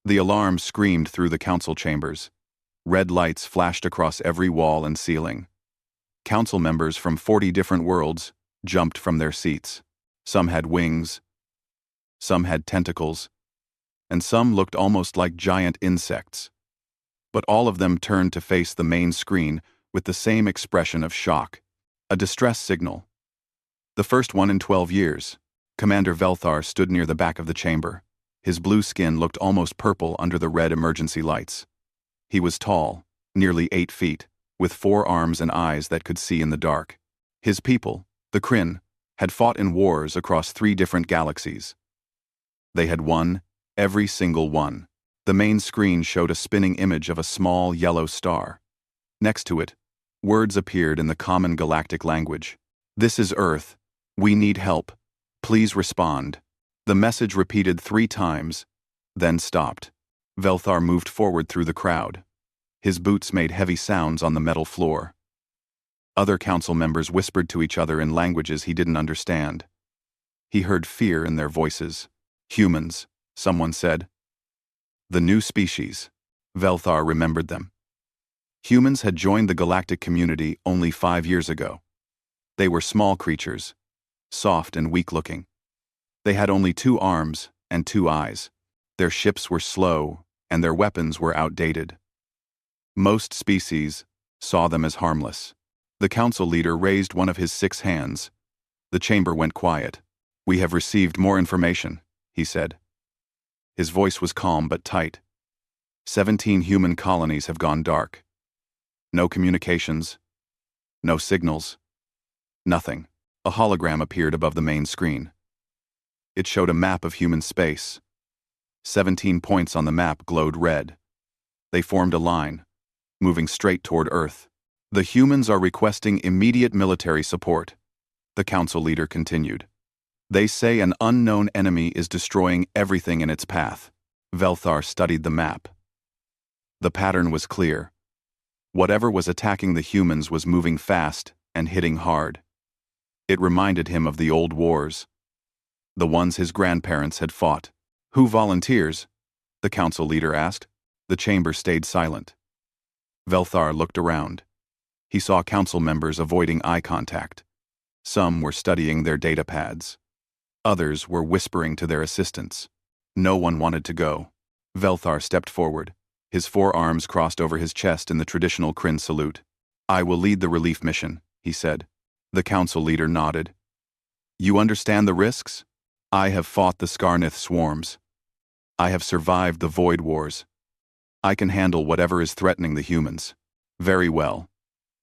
The alarm screamed through the council chambers. Red lights flashed across every wall and ceiling. Council members from 40 different worlds jumped from their seats. Some had wings, some had tentacles, and some looked almost like giant insects. But all of them turned to face the main screen with the same expression of shock, a distress signal. The first one in 12 years. Commander Velthar stood near the back of the chamber. His blue skin looked almost purple under the red emergency lights. He was tall, nearly 8 feet, with 4 arms and eyes that could see in the dark. His people, the Kryn, had fought in wars across 3 different galaxies. They had won, every single one. The main screen showed a spinning image of a small yellow star. Next to it, words appeared in the common galactic language. "This is Earth. We need help. Please respond." The message repeated 3 times, then stopped. Velthar moved forward through the crowd. His boots made heavy sounds on the metal floor. Other council members whispered to each other in languages he didn't understand. He heard fear in their voices. "Humans," someone said. The new species. Velthar remembered them. Humans had joined the galactic community only 5 years ago. They were small creatures, soft and weak-looking. They had only 2 arms and 2 eyes. Their ships were slow, and their weapons were outdated. Most species saw them as harmless. The council leader raised one of his 6 hands. The chamber went quiet. "We have received more information," he said. His voice was calm but tight. 17 human colonies have gone dark. No communications. No signals. Nothing. A hologram appeared above the main screen. It showed a map of human space. 17 points on the map glowed red. They formed a line, moving straight toward Earth. "The humans are requesting immediate military support," the council leader continued. "They say an unknown enemy is destroying everything in its path." Velthar studied the map. The pattern was clear. Whatever was attacking the humans was moving fast and hitting hard. It reminded him of the old wars, the ones his grandparents had fought. "Who volunteers?" the council leader asked. The chamber stayed silent. Velthar looked around. He saw council members avoiding eye contact. Some were studying their data pads. Others were whispering to their assistants. No one wanted to go. Velthar stepped forward. His 4 arms crossed over his chest in the traditional Kryn salute. "I will lead the relief mission," he said. The council leader nodded. "You understand the risks? I have fought the Skarnith swarms. I have survived the Void Wars. I can handle whatever is threatening the humans." "Very well.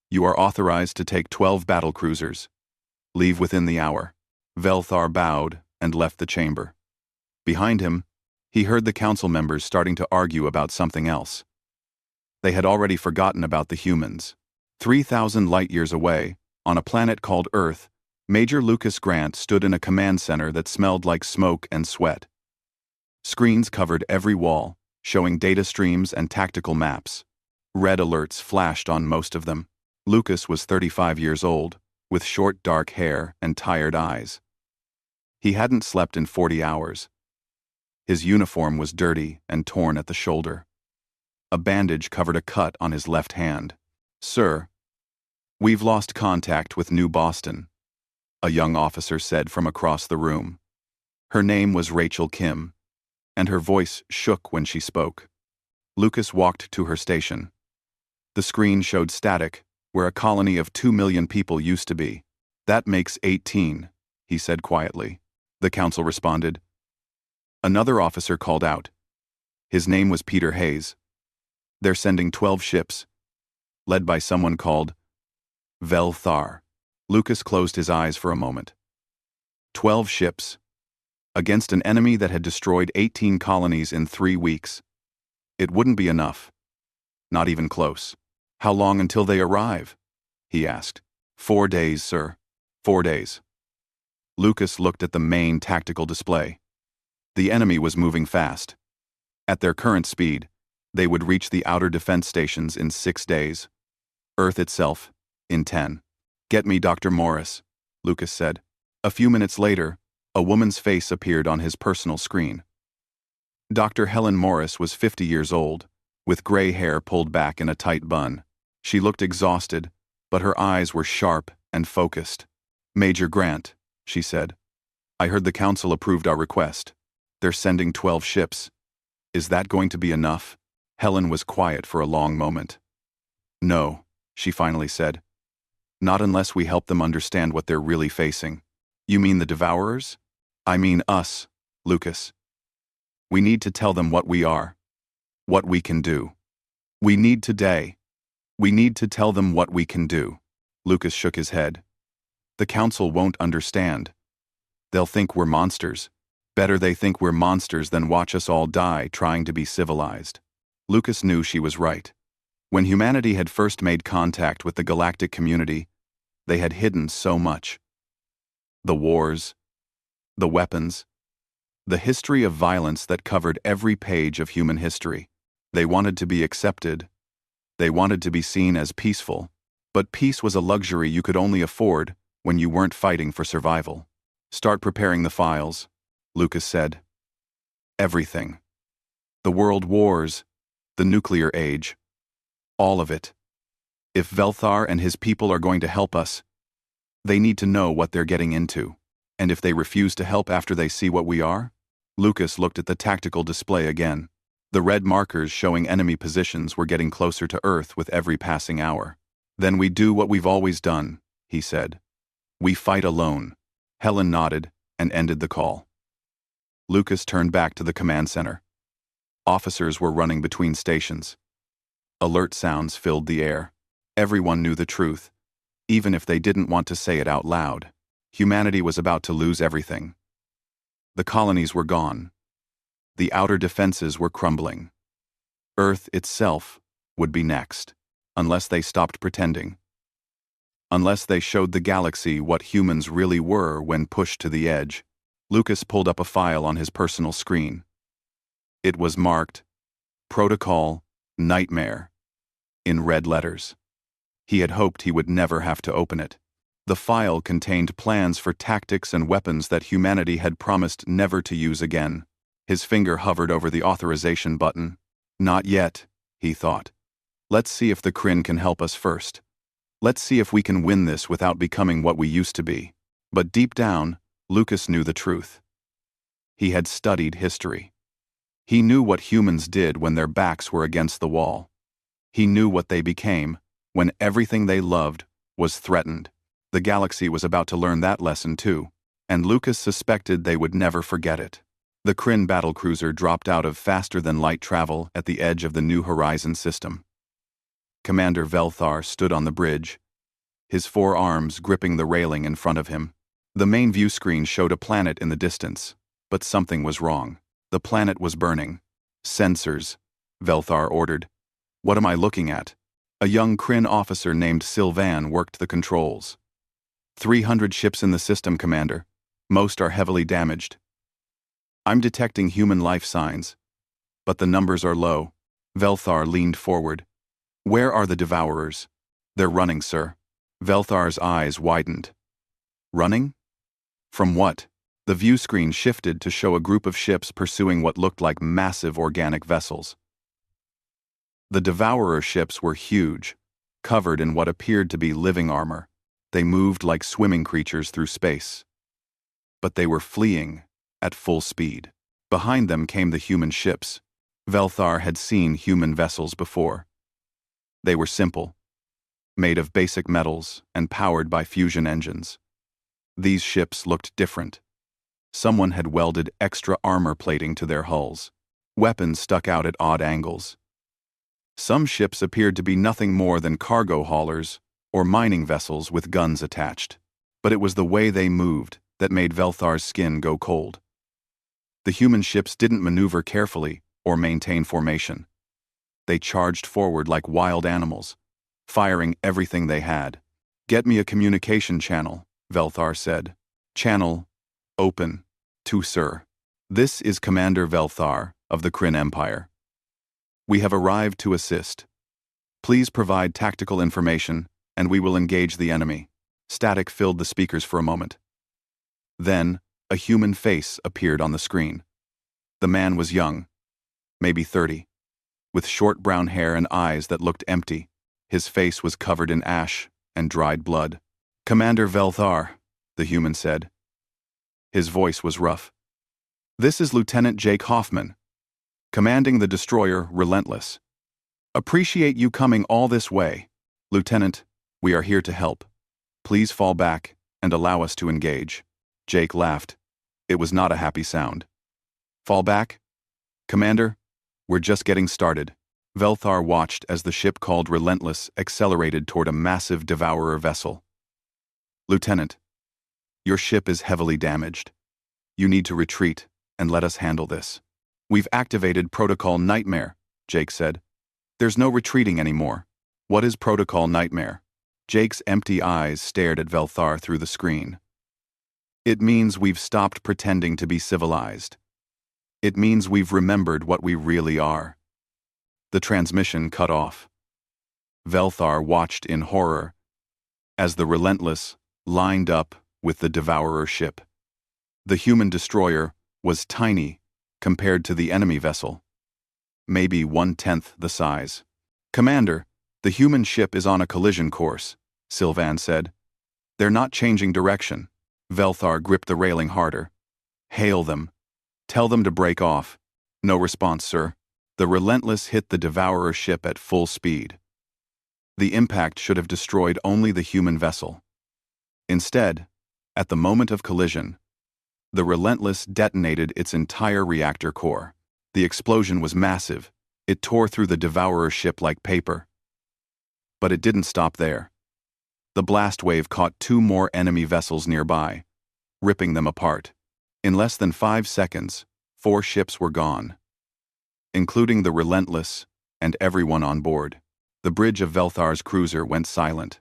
You are authorized to take 12 battlecruisers. Leave within the hour." Velthar bowed and left the chamber. Behind him, he heard the council members starting to argue about something else. They had already forgotten about the humans. 3,000 light-years away, on a planet called Earth, Major Lucas Grant stood in a command center that smelled like smoke and sweat. Screens covered every wall, showing data streams and tactical maps. Red alerts flashed on most of them. Lucas was 35 years old, with short dark hair and tired eyes. He hadn't slept in 40 hours. His uniform was dirty and torn at the shoulder. A bandage covered a cut on his left hand. "Sir, we've lost contact with New Boston," a young officer said from across the room. Her name was Rachel Kim, and her voice shook when she spoke. Lucas walked to her station. The screen showed static, where a colony of 2 million people used to be. "That makes 18, he said quietly. The council responded. Another officer called out. His name was Peter Hayes. "They're sending 12 ships, led by someone called Velthar." Lucas closed his eyes for a moment. 12 ships, against an enemy that had destroyed 18 colonies in 3 weeks. It wouldn't be enough. Not even close. "How long until they arrive?" he asked. 4 days, sir. 4 days. Lucas looked at the main tactical display. The enemy was moving fast. At their current speed, they would reach the outer defense stations in 6 days. Earth itself, in 10. "Get me Dr. Morris," Lucas said. A few minutes later, a woman's face appeared on his personal screen. Dr. Helen Morris was 50 years old, with gray hair pulled back in a tight bun. She looked exhausted, but her eyes were sharp and focused. "Major Grant," she said, "I heard the council approved our request. They're sending 12 ships. Is that going to be enough?" Helen was quiet for a long moment. "No," she finally said. "Not unless we help them understand what they're really facing." "You mean the Devourers?" "I mean us, Lucas. We need to tell them what we are, what we can do. We need to tell them what we can do." Lucas shook his head. "The council won't understand. They'll think we're monsters. Better they think we're monsters than watch us all die trying to be civilized." Lucas knew she was right. When humanity had first made contact with the galactic community, they had hidden so much. The wars, the weapons, the history of violence that covered every page of human history. They wanted to be accepted. They wanted to be seen as peaceful. But peace was a luxury you could only afford when you weren't fighting for survival. "Start preparing the files," Lucas said. "Everything. The world wars, the nuclear age. All of it. If Velthar and his people are going to help us, they need to know what they're getting into. And if they refuse to help after they see what we are?" Lucas looked at the tactical display again. The red markers showing enemy positions were getting closer to Earth with every passing hour. "Then we do what we've always done," he said. "We fight alone." Helen nodded and ended the call. Lucas turned back to the command center. Officers were running between stations. Alert sounds filled the air. Everyone knew the truth, even if they didn't want to say it out loud. Humanity was about to lose everything. The colonies were gone. The outer defenses were crumbling. Earth itself would be next, unless they stopped pretending. Unless they showed the galaxy what humans really were when pushed to the edge. Lucas pulled up a file on his personal screen. It was marked, "Protocol Nightmare," in red letters. He had hoped he would never have to open it. The file contained plans for tactics and weapons that humanity had promised never to use again. His finger hovered over the authorization button. "Not yet," he thought. "Let's see if the Kryn can help us first. Let's see if we can win this without becoming what we used to be." But deep down, Lucas knew the truth. He had studied history. He knew what humans did when their backs were against the wall. He knew what they became when everything they loved was threatened. The galaxy was about to learn that lesson too, and Lucas suspected they would never forget it. The Kryn battlecruiser dropped out of faster-than-light travel at the edge of the New Horizon system. Commander Velthar stood on the bridge, his 4 arms gripping the railing in front of him. The main view screen showed a planet in the distance, but something was wrong. The planet was burning. "Sensors," Velthar ordered. "What am I looking at?" A young Kryn officer named Sylvan worked the controls. 300 ships in the system, Commander. Most are heavily damaged. I'm detecting human life signs, but the numbers are low." Velthar leaned forward. "Where are the Devourers?" "They're running, sir." Velthar's eyes widened. "Running? From what?" The view screen shifted to show a group of ships pursuing what looked like massive organic vessels. The Devourer ships were huge, covered in what appeared to be living armor. They moved like swimming creatures through space. But they were fleeing at full speed. Behind them came the human ships. Velthar had seen human vessels before. They were simple, made of basic metals and powered by fusion engines. These ships looked different. Someone had welded extra armor plating to their hulls. Weapons stuck out at odd angles. Some ships appeared to be nothing more than cargo haulers or mining vessels with guns attached. But it was the way they moved that made Velthar's skin go cold. The human ships didn't maneuver carefully or maintain formation. They charged forward like wild animals, firing everything they had. "Get me a communication channel," Velthar said. "Channel open to Sir. This is Commander Velthar of the Kryn Empire. We have arrived to assist. Please provide tactical information, and we will engage the enemy." Static filled the speakers for a moment. Then, a human face appeared on the screen. The man was young, maybe 30, with short brown hair and eyes that looked empty. His face was covered in ash and dried blood. "Commander Velthar," the human said. His voice was rough. "This is Lieutenant Jake Hoffman, commanding the destroyer Relentless. Appreciate you coming all this way. Lieutenant, we are here to help. Please fall back and allow us to engage." Jake laughed. It was not a happy sound. "Fall back? Commander, we're just getting started." Velthar watched as the ship called Relentless accelerated toward a massive devourer vessel. "Lieutenant, your ship is heavily damaged. You need to retreat and let us handle this." "We've activated Protocol Nightmare," Jake said. "There's no retreating anymore." "What is Protocol Nightmare?" Jake's empty eyes stared at Velthar through the screen. "It means we've stopped pretending to be civilized. It means we've remembered what we really are." The transmission cut off. Velthar watched in horror as the Relentless lined up with the Devourer ship. The human destroyer was tiny compared to the enemy vessel, maybe 1/10 the size. "Commander, the human ship is on a collision course," Sylvan said. "They're not changing direction." Velthar gripped the railing harder. "Hail them. Tell them to break off." "No response, sir." The Relentless hit the Devourer ship at full speed. The impact should have destroyed only the human vessel. Instead, at the moment of collision, the Relentless detonated its entire reactor core. The explosion was massive. It tore through the Devourer ship like paper. But it didn't stop there. The blast wave caught 2 more enemy vessels nearby, ripping them apart. In less than 5 seconds, 4 ships were gone, including the Relentless and everyone on board. The bridge of Velthar's cruiser went silent.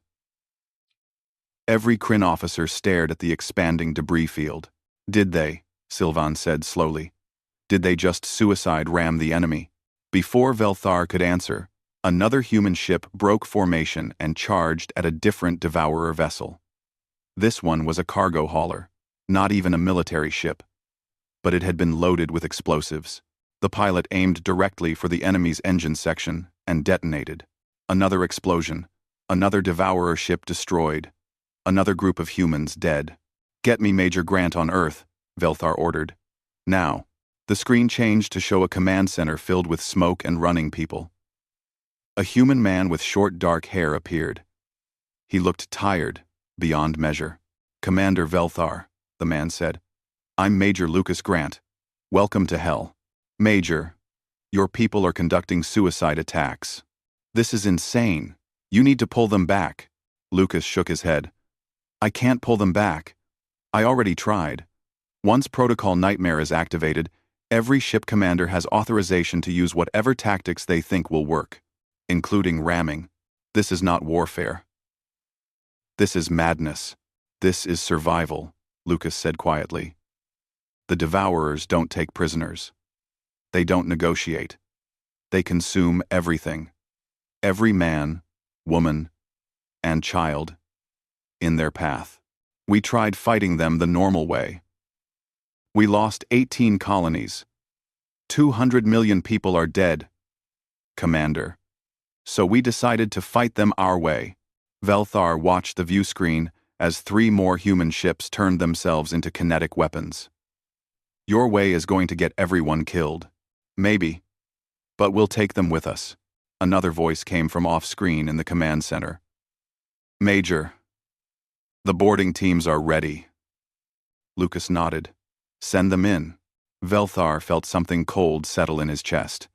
Every Kryn officer stared at the expanding debris field. "Did they?" Sylvan said slowly. "Did they just suicide ram the enemy?" Before Velthar could answer, another human ship broke formation and charged at a different Devourer vessel. This one was a cargo hauler, not even a military ship, but it had been loaded with explosives. The pilot aimed directly for the enemy's engine section and detonated. Another explosion, another Devourer ship destroyed, another group of humans dead. "Get me Major Grant on Earth," Velthar ordered. Now, the screen changed to show a command center filled with smoke and running people. A human man with short dark hair appeared. He looked tired, beyond measure. "Commander Velthar," the man said. "I'm Major Lucas Grant. Welcome to hell." "Major, your people are conducting suicide attacks. This is insane. You need to pull them back." Lucas shook his head. "I can't pull them back. I already tried. Once Protocol Nightmare is activated, every ship commander has authorization to use whatever tactics they think will work, including ramming. This is not warfare. This is madness. This is survival," Lucas said quietly. "The Devourers don't take prisoners. They don't negotiate. They consume everything. Every man, woman, and child in their path. We tried fighting them the normal way. We lost 18 colonies. 200 million people are dead, Commander. So we decided to fight them our way." Velthar watched the view screen as 3 more human ships turned themselves into kinetic weapons. "Your way is going to get everyone killed. Maybe. But we'll take them with us." Another voice came from off-screen in the command center. "Major, the boarding teams are ready." Lucas nodded. "Send them in." Velthar felt something cold settle in his chest.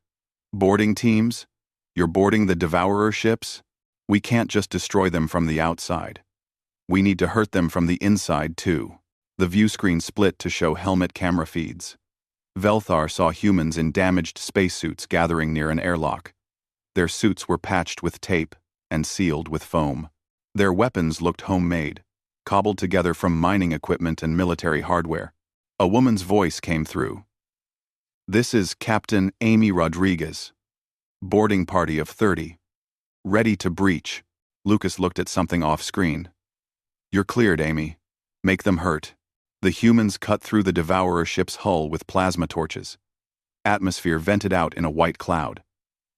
"Boarding teams? You're boarding the Devourer ships? We can't just destroy them from the outside. We need to hurt them from the inside, too." The view screen split to show helmet camera feeds. Velthar saw humans in damaged spacesuits gathering near an airlock. Their suits were patched with tape and sealed with foam. Their weapons looked homemade, cobbled together from mining equipment and military hardware. A woman's voice came through. "This is Captain Amy Rodriguez. Boarding party of 30. Ready to breach." Lucas looked at something off-screen. "You're cleared, Amy. Make them hurt." The humans cut through the Devourer ship's hull with plasma torches. Atmosphere vented out in a white cloud.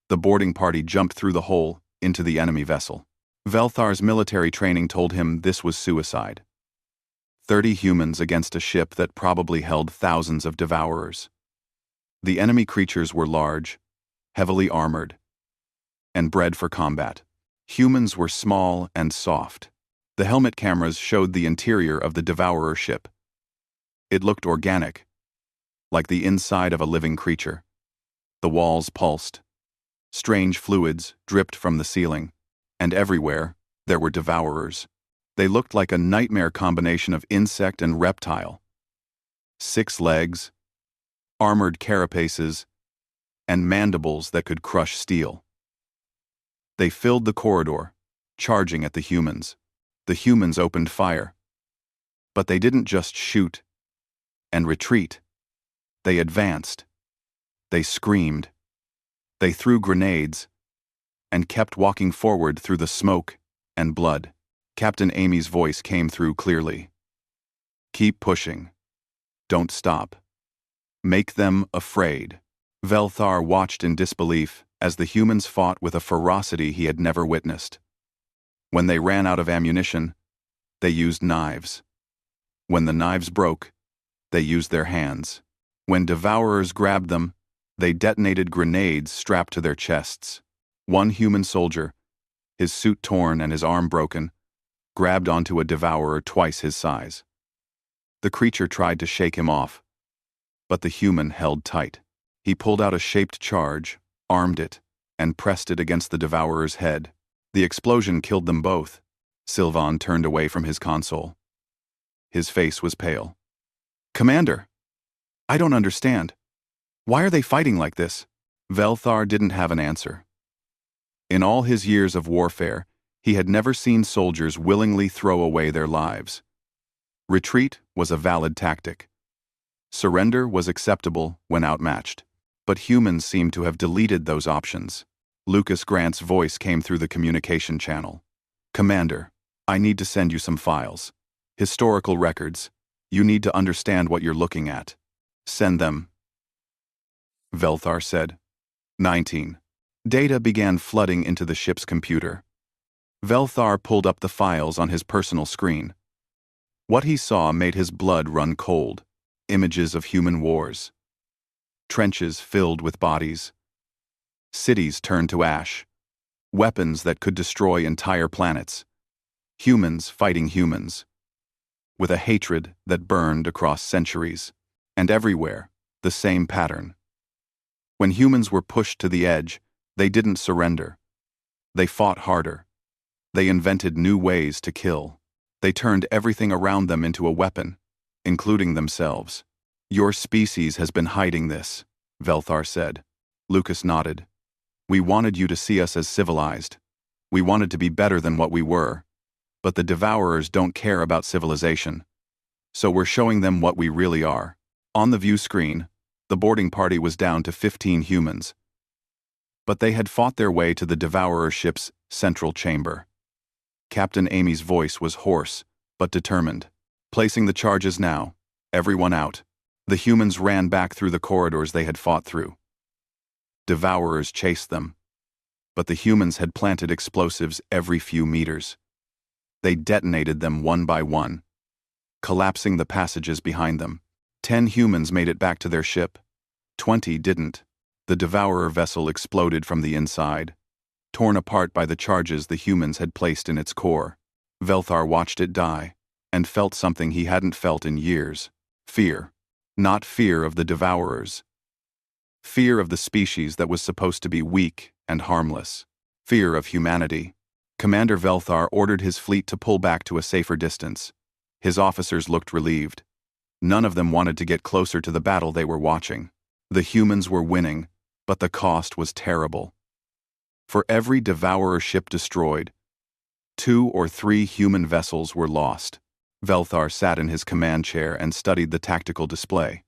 The boarding party jumped through the hole into the enemy vessel. Velthar's military training told him this was suicide. 30 humans against a ship that probably held thousands of devourers. The enemy creatures were large, heavily armored, and bred for combat. Humans were small and soft. The helmet cameras showed the interior of the devourer ship. It looked organic, like the inside of a living creature. The walls pulsed. Strange fluids dripped from the ceiling, and everywhere there were devourers. They looked like a nightmare combination of insect and reptile. 6 legs, armored carapaces, and mandibles that could crush steel. They filled the corridor, charging at the humans. The humans opened fire. But they didn't just shoot and retreat. They advanced. They screamed. They threw grenades and kept walking forward through the smoke and blood. Captain Amy's voice came through clearly. Keep pushing. Don't stop. Make them afraid. Velthar watched in disbelief as the humans fought with a ferocity he had never witnessed. When they ran out of ammunition, they used knives. When the knives broke, they used their hands. When devourers grabbed them, they detonated grenades strapped to their chests. One human soldier, his suit torn and his arm broken, grabbed onto a devourer twice his size. The creature tried to shake him off, but the human held tight. He pulled out a shaped charge, armed it, and pressed it against the devourer's head. The explosion killed them both. Sylvan turned away from his console. His face was pale. Commander, I don't understand. Why are they fighting like this? Velthar didn't have an answer. In all his years of warfare, he had never seen soldiers willingly throw away their lives. Retreat was a valid tactic. Surrender was acceptable when outmatched. But humans seemed to have deleted those options. Lucas Grant's voice came through the communication channel. Commander, I need to send you some files. Historical records. You need to understand what you're looking at. Send them. Velthar said. 19. Data began flooding into the ship's computer. Velthar pulled up the files on his personal screen. What he saw made his blood run cold. Images of human wars. Trenches filled with bodies. Cities turned to ash. Weapons that could destroy entire planets. Humans fighting humans. With a hatred that burned across centuries. And everywhere, the same pattern. When humans were pushed to the edge, they didn't surrender. They fought harder. They invented new ways to kill. They turned everything around them into a weapon, including themselves. Your species has been hiding this, Velthar said. Lucas nodded. We wanted you to see us as civilized. We wanted to be better than what we were. But the devourers don't care about civilization. So we're showing them what we really are. On the view screen, the boarding party was down to 15 humans. But they had fought their way to the devourer ship's central chamber. Captain Amy's voice was hoarse, but determined. Placing the charges now. Everyone out. The humans ran back through the corridors they had fought through. Devourers chased them. But the humans had planted explosives every few meters. They detonated them one by one, collapsing the passages behind them. 10 humans made it back to their ship. 20 didn't. The devourer vessel exploded from the inside, torn apart by the charges the humans had placed in its core. Velthar watched it die, and felt something he hadn't felt in years. Fear. Not fear of the devourers. Fear of the species that was supposed to be weak and harmless. Fear of humanity. Commander Velthar ordered his fleet to pull back to a safer distance. His officers looked relieved. None of them wanted to get closer to the battle they were watching. The humans were winning, but the cost was terrible. For every devourer ship destroyed, 2 or 3 human vessels were lost. Velthar sat in his command chair and studied the tactical display.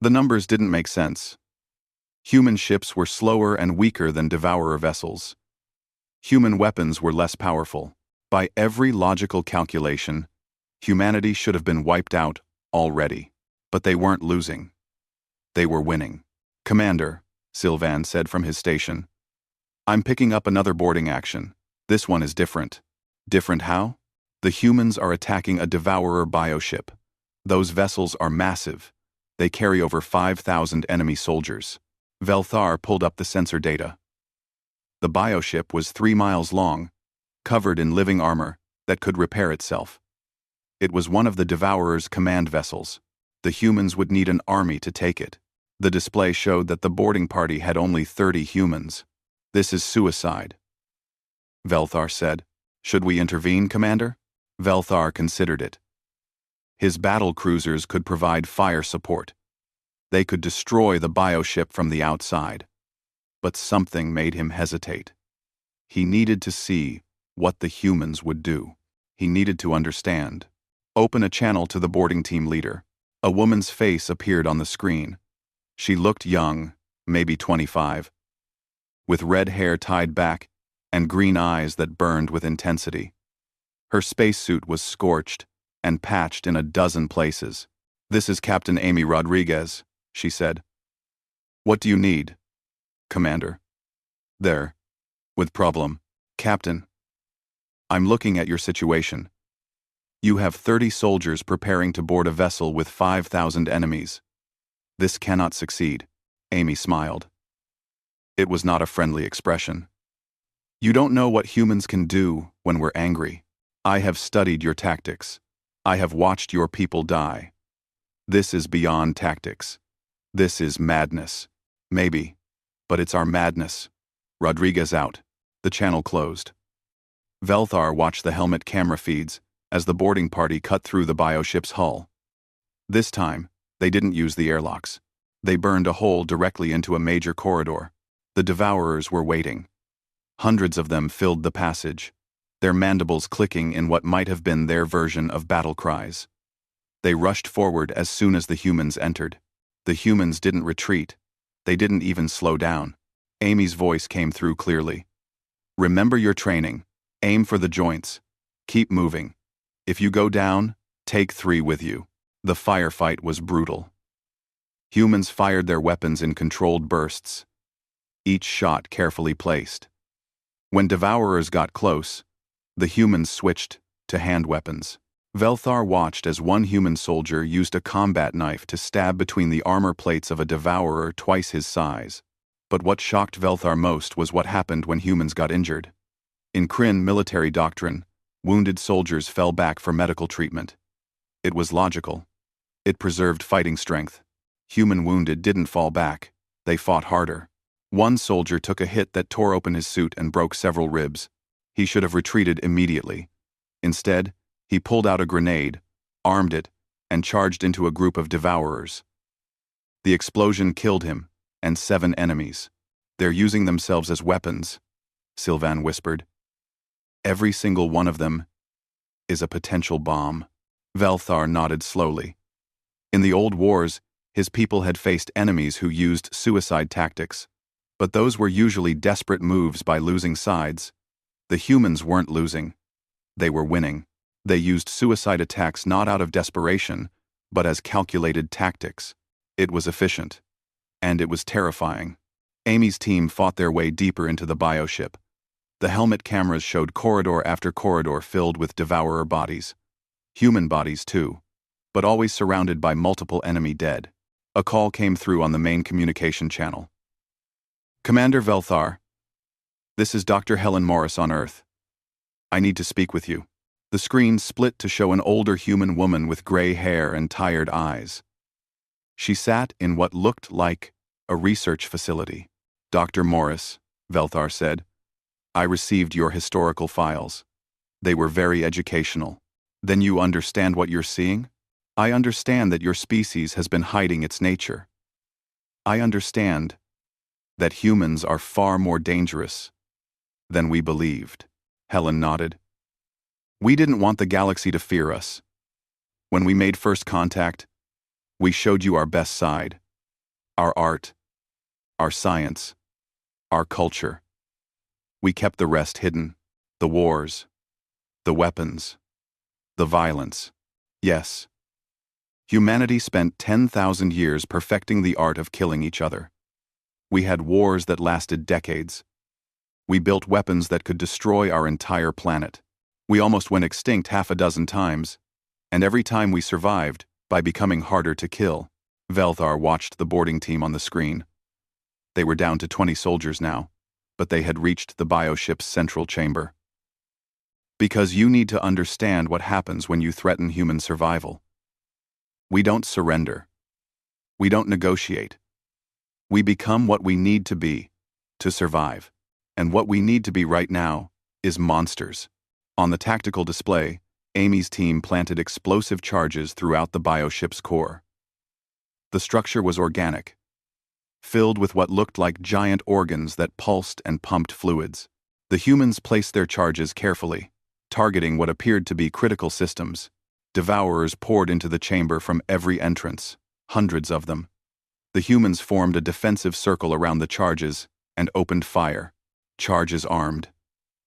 The numbers didn't make sense. Human ships were slower and weaker than devourer vessels. Human weapons were less powerful. By every logical calculation, humanity should have been wiped out already. But they weren't losing. They were winning. Commander, Sylvan said from his station. I'm picking up another boarding action. This one is different. Different how? The humans are attacking a Devourer bioship. Those vessels are massive. They carry over 5,000 enemy soldiers. Velthar pulled up the sensor data. The bioship was 3 miles long, covered in living armor that could repair itself. It was one of the Devourer's command vessels. The humans would need an army to take it. The display showed that the boarding party had only 30 humans. This is suicide. Velthar said. Should we intervene, Commander? Velthar considered it. His battle cruisers could provide fire support. They could destroy the bioship from the outside. But something made him hesitate. He needed to see what the humans would do. He needed to understand. Open a channel to the boarding team leader. A woman's face appeared on the screen. She looked young, maybe 25, with red hair tied back and green eyes that burned with intensity. Her spacesuit was scorched and patched in a dozen places. This is Captain Amy Rodriguez, she said. What do you need, Commander? There. With problem. Captain. I'm looking at your situation. You have 30 soldiers preparing to board a vessel with 5,000 enemies. This cannot succeed, Amy smiled. It was not a friendly expression. You don't know what humans can do when we're angry. I have studied your tactics. I have watched your people die. This is beyond tactics. This is madness. Maybe, but it's our madness. Rodriguez out. The channel closed. Velthar watched the helmet camera feeds as the boarding party cut through the bioship's hull. This time, they didn't use the airlocks. They burned a hole directly into a major corridor. The Devourers were waiting. Hundreds of them filled the passage, their mandibles clicking in what might have been their version of battle cries. They rushed forward as soon as the humans entered. The humans didn't retreat. They didn't even slow down. Amy's voice came through clearly. Remember your training. Aim for the joints. Keep moving. If you go down, take 3 with you. The firefight was brutal. Humans fired their weapons in controlled bursts, each shot carefully placed. When Devourers got close, the humans switched to hand weapons. Velthar watched as one human soldier used a combat knife to stab between the armor plates of a Devourer twice his size. But what shocked Velthar most was what happened when humans got injured. In Kryn military doctrine, wounded soldiers fell back for medical treatment. It was logical. It preserved fighting strength. Human wounded didn't fall back. They fought harder. One soldier took a hit that tore open his suit and broke several ribs. He should have retreated immediately. Instead, he pulled out a grenade, armed it, and charged into a group of Devourers. The explosion killed him, and 7 enemies. They're using themselves as weapons, Sylvan whispered. Every single one of them is a potential bomb. Velthar nodded slowly. In the old wars, his people had faced enemies who used suicide tactics, but those were usually desperate moves by losing sides. The humans weren't losing. They were winning. They used suicide attacks not out of desperation, but as calculated tactics. It was efficient. And it was terrifying. Amy's team fought their way deeper into the bioship. The helmet cameras showed corridor after corridor filled with Devourer bodies. Human bodies too, but always surrounded by multiple enemy dead. A call came through on the main communication channel. Commander Velthar, this is Dr. Helen Morris on Earth. I need to speak with you. The screen split to show an older human woman with gray hair and tired eyes. She sat in what looked like a research facility. Dr. Morris, Velthar said, I received your historical files. They were very educational. Then you understand what you're seeing? I understand that your species has been hiding its nature. I understand that humans are far more dangerous than we believed. Helen nodded. We didn't want the galaxy to fear us. When we made first contact, we showed you our best side. Our art, our science, our culture. We kept the rest hidden. The wars, the weapons, the violence. Yes. Humanity spent 10,000 years perfecting the art of killing each other. We had wars that lasted decades. We built weapons that could destroy our entire planet. We almost went extinct half a dozen times, and every time we survived by becoming harder to kill. Velthar watched the boarding team on the screen. They were down to 20 soldiers now, but they had reached the bioship's central chamber. Because you need to understand what happens when you threaten human survival. We don't surrender. We don't negotiate. We become what we need to be to survive. And what we need to be right now is monsters. On the tactical display, Amy's team planted explosive charges throughout the bioship's core. The structure was organic, filled with what looked like giant organs that pulsed and pumped fluids. The humans placed their charges carefully, targeting what appeared to be critical systems. Devourers poured into the chamber from every entrance, hundreds of them. The humans formed a defensive circle around the charges and opened fire. "Charges armed,"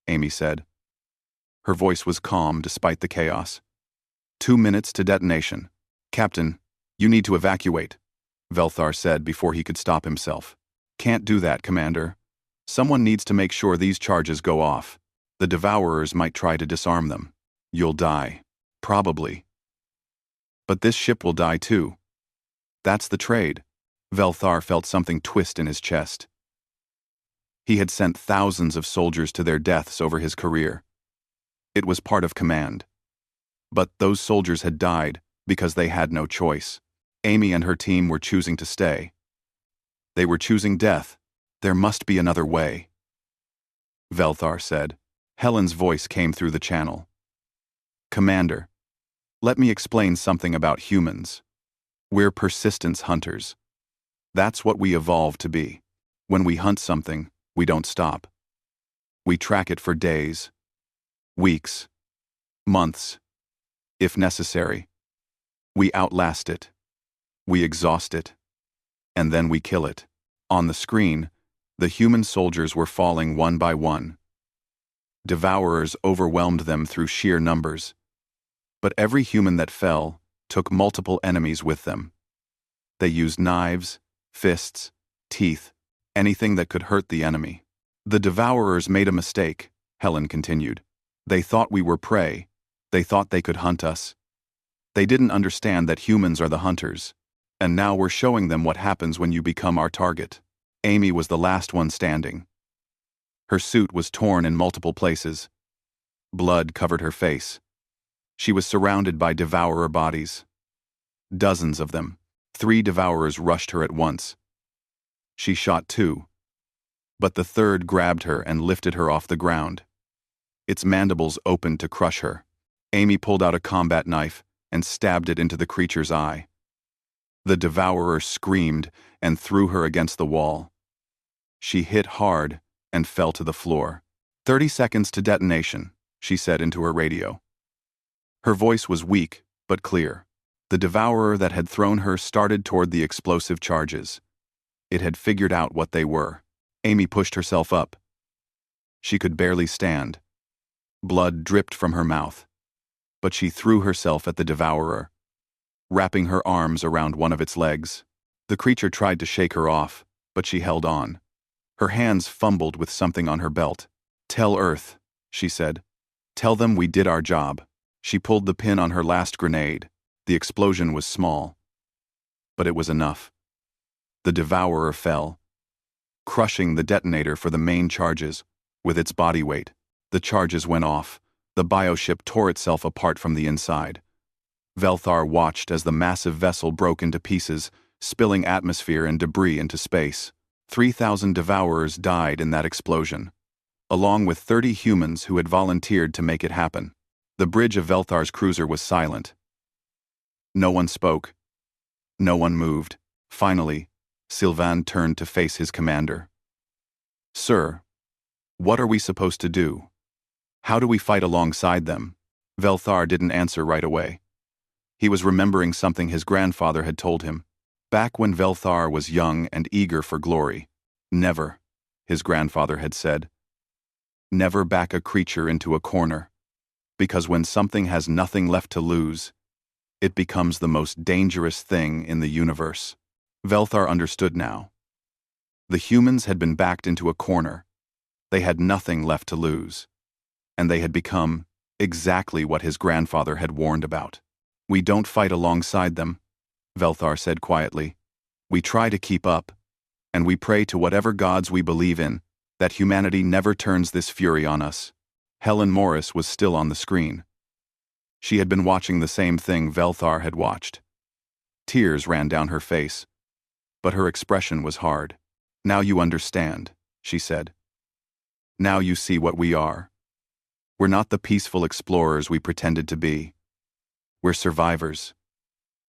Amy said. Her voice was calm despite the chaos. 2 minutes to detonation. "Captain, you need to evacuate," Velthar said before he could stop himself. "Can't do that, Commander. Someone needs to make sure these charges go off. The Devourers might try to disarm them. You'll die. Probably. But this ship will die too. That's the trade." Velthar felt something twist in his chest. He had sent thousands of soldiers to their deaths over his career. It was part of command. But those soldiers had died because they had no choice. Amy and her team were choosing to stay. They were choosing death. There must be another way. Velthar said. Helen's voice came through the channel. "Commander, let me explain something about humans. We're persistence hunters. That's what we evolved to be. When we hunt something, we don't stop. We track it for days, weeks, months, if necessary. We outlast it. We exhaust it. And then we kill it." On the screen, the human soldiers were falling one by one. Devourers overwhelmed them through sheer numbers. But every human that fell took multiple enemies with them. They used knives, fists, teeth, anything that could hurt the enemy. "The Devourers made a mistake," Helen continued. "They thought we were prey. They thought they could hunt us. They didn't understand that humans are the hunters. And now we're showing them what happens when you become our target." Amy was the last one standing. Her suit was torn in multiple places. Blood covered her face. She was surrounded by Devourer bodies. Dozens of them. 3 Devourers rushed her at once. She shot 2. But the third grabbed her and lifted her off the ground. Its mandibles opened to crush her. Amy pulled out a combat knife and stabbed it into the creature's eye. The Devourer screamed and threw her against the wall. She hit hard and fell to the floor. 30 seconds to detonation, she said into her radio. Her voice was weak but clear. The Devourer that had thrown her started toward the explosive charges. It had figured out what they were. Amy pushed herself up. She could barely stand. Blood dripped from her mouth. But she threw herself at the Devourer, wrapping her arms around one of its legs. The creature tried to shake her off, but she held on. Her hands fumbled with something on her belt. "Tell Earth," she said. "Tell them we did our job." She pulled the pin on her last grenade. The explosion was small, but it was enough. The Devourer fell, crushing the detonator for the main charges with its body weight. The charges went off. The bioship tore itself apart from the inside. Velthar watched as the massive vessel broke into pieces, spilling atmosphere and debris into space. 3,000 Devourers died in that explosion, along with 30 humans who had volunteered to make it happen. The bridge of Velthar's cruiser was silent. No one spoke. No one moved. Finally, Sylvain turned to face his commander. "Sir, what are we supposed to do? How do we fight alongside them?" Velthar didn't answer right away. He was remembering something his grandfather had told him. Back when Velthar was young and eager for glory. "Never," his grandfather had said. "Never back a creature into a corner. Because when something has nothing left to lose, it becomes the most dangerous thing in the universe." Velthar understood now. The humans had been backed into a corner. They had nothing left to lose. And they had become exactly what his grandfather had warned about. "We don't fight alongside them," Velthar said quietly. "We try to keep up, and we pray to whatever gods we believe in that humanity never turns this fury on us." Helen Morris was still on the screen. She had been watching the same thing Velthar had watched. Tears ran down her face, but her expression was hard. "Now you understand," she said. "Now you see what we are. We're not the peaceful explorers we pretended to be. We're survivors.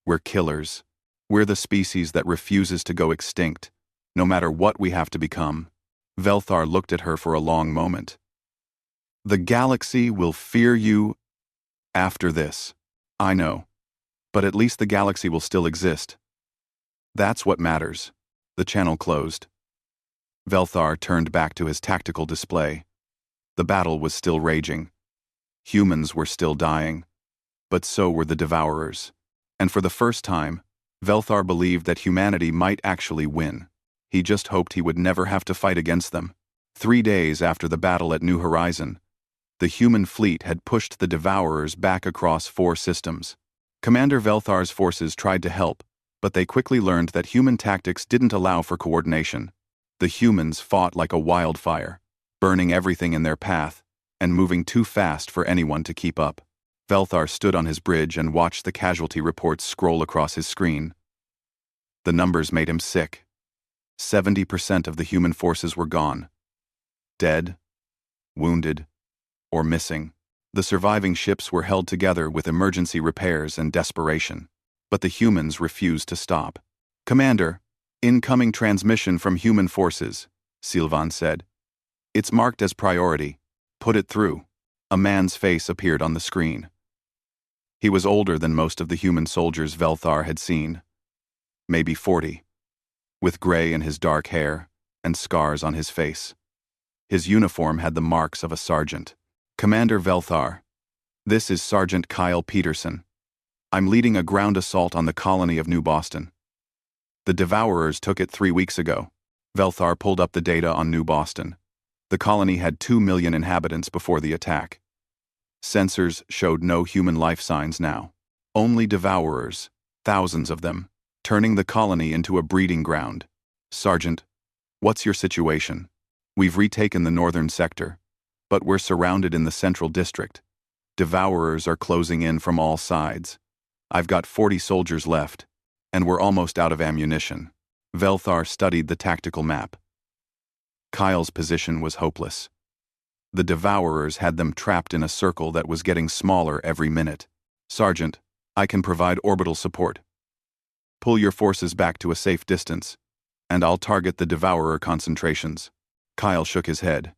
We're killers. We're the species that refuses to go extinct, no matter what we have to become." Velthar looked at her for a long moment. "The galaxy will fear you after this. I know. But at least the galaxy will still exist. That's what matters." The channel closed. Velthar turned back to his tactical display. The battle was still raging. Humans were still dying. But so were the Devourers. And for the first time, Velthar believed that humanity might actually win. He just hoped he would never have to fight against them. 3 days after the battle at New Horizon, the human fleet had pushed the Devourers back across 4 systems. Commander Velthar's forces tried to help, but they quickly learned that human tactics didn't allow for coordination. The humans fought like a wildfire, burning everything in their path, and moving too fast for anyone to keep up. Velthar stood on his bridge and watched the casualty reports scroll across his screen. The numbers made him sick. 70% of the human forces were gone. Dead, wounded, or missing. The surviving ships were held together with emergency repairs and desperation. But the humans refused to stop. "Commander, incoming transmission from human forces," Sylvan said. "It's marked as priority. Put it through." A man's face appeared on the screen. He was older than most of the human soldiers Velthar had seen. Maybe 40. With gray in his dark hair and scars on his face. His uniform had the marks of a sergeant. "Commander Velthar, this is Sergeant Kyle Peterson. I'm leading a ground assault on the colony of New Boston. The Devourers took it 3 weeks ago." Velthar pulled up the data on New Boston. The colony had 2 million inhabitants before the attack. Sensors showed no human life signs now. Only Devourers, thousands of them, turning the colony into a breeding ground. "Sergeant, what's your situation? We've retaken the northern sector, but we're surrounded in the central district. Devourers are closing in from all sides. I've got 40 soldiers left, and we're almost out of ammunition." Velthar studied the tactical map. Kyle's position was hopeless. The Devourers had them trapped in a circle that was getting smaller every minute. "Sergeant, I can provide orbital support. Pull your forces back to a safe distance, and I'll target the Devourer concentrations." Kyle shook his head.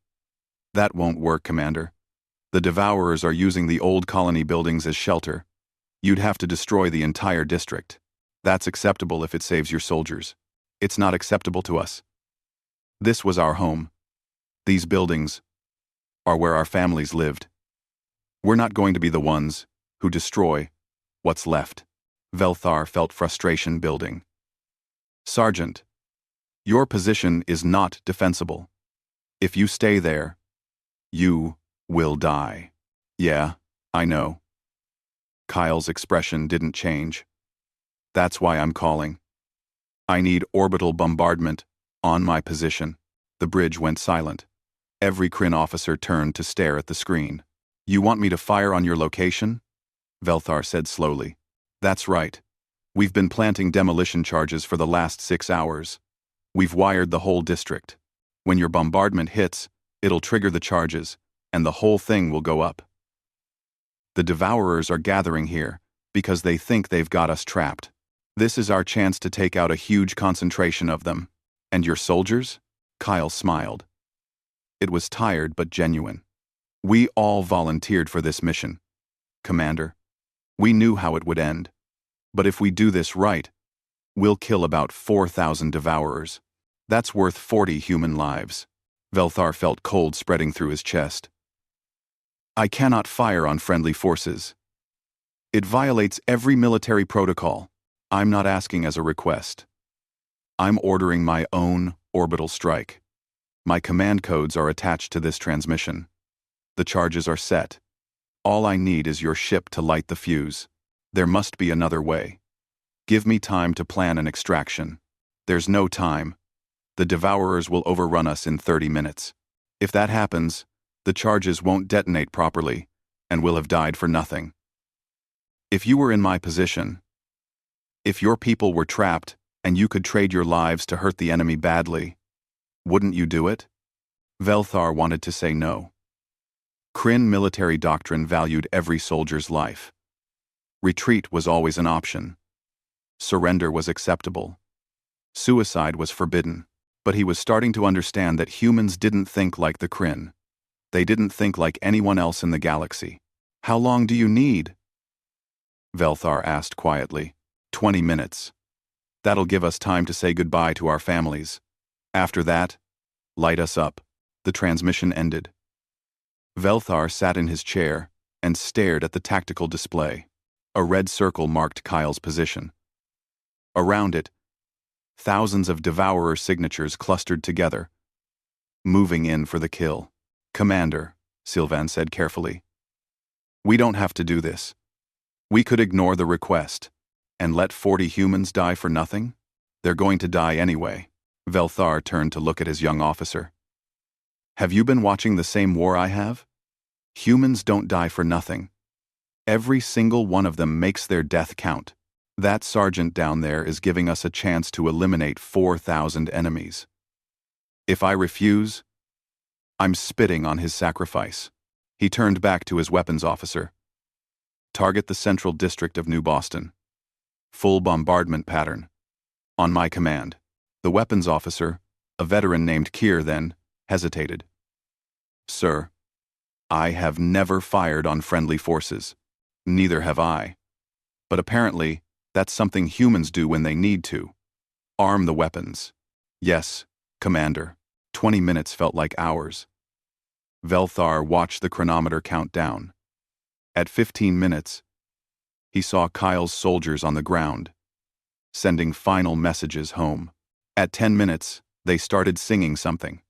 "That won't work, Commander. The Devourers are using the old colony buildings as shelter. You'd have to destroy the entire district. That's acceptable if it saves your soldiers. It's not acceptable to us. This was our home. These buildings are where our families lived. We're not going to be the ones who destroy what's left." Velthar felt frustration building. "Sergeant, your position is not defensible. If you stay there, you will die." "Yeah, I know." Kyle's expression didn't change. "That's why I'm calling. I need orbital bombardment on my position." The bridge went silent. Every Kryn officer turned to stare at the screen. "You want me to fire on your location?" Velthar said slowly. "That's right. We've been planting demolition charges for the last 6 hours. We've wired the whole district. When your bombardment hits, it'll trigger the charges, and the whole thing will go up. The Devourers are gathering here because they think they've got us trapped. This is our chance to take out a huge concentration of them. And your soldiers?" Kyle smiled. It was tired but genuine. "We all volunteered for this mission, Commander. We knew how it would end. But if we do this right, we'll kill about 4,000 Devourers. That's worth 40 human lives." Velthar felt cold spreading through his chest. "I cannot fire on friendly forces. It violates every military protocol. I'm not asking as a request. I'm ordering my own orbital strike. My command codes are attached to this transmission. The charges are set. All I need is your ship to light the fuse. There must be another way. Give me time to plan an extraction. There's no time. The Devourers will overrun us in 30 minutes. If that happens, the charges won't detonate properly, and we'll have died for nothing. If you were in my position, if your people were trapped and you could trade your lives to hurt the enemy badly, wouldn't you do it? Velthar wanted to say no. Kryn military doctrine valued every soldier's life. Retreat was always an option. Surrender was acceptable. Suicide was forbidden. But he was starting to understand that humans didn't think like the Kryn. They didn't think like anyone else in the galaxy. How long do you need? Velthar asked quietly. 20 minutes. That'll give us time to say goodbye to our families. After that, light us up. The transmission ended. Velthar sat in his chair and stared at the tactical display. A red circle marked Kyle's position. Around it, thousands of Devourer signatures clustered together, moving in for the kill. Commander, Sylvan said carefully. We don't have to do this. We could ignore the request and let 40 humans die for nothing? They're going to die anyway. Velthar turned to look at his young officer. Have you been watching the same war I have? Humans don't die for nothing. Every single one of them makes their death count. That sergeant down there is giving us a chance to eliminate 4,000 enemies. If I refuse, I'm spitting on his sacrifice. He turned back to his weapons officer. Target the central district of New Boston. Full bombardment pattern. On my command. The weapons officer, a veteran named Kier, then hesitated. Sir, I have never fired on friendly forces. Neither have I. But apparently, that's something humans do when they need to. Arm the weapons. Yes, Commander. 20 minutes felt like hours. Velthar watched the chronometer count down. At 15 minutes, he saw Kyle's soldiers on the ground, sending final messages home. At 10 minutes, they started singing something.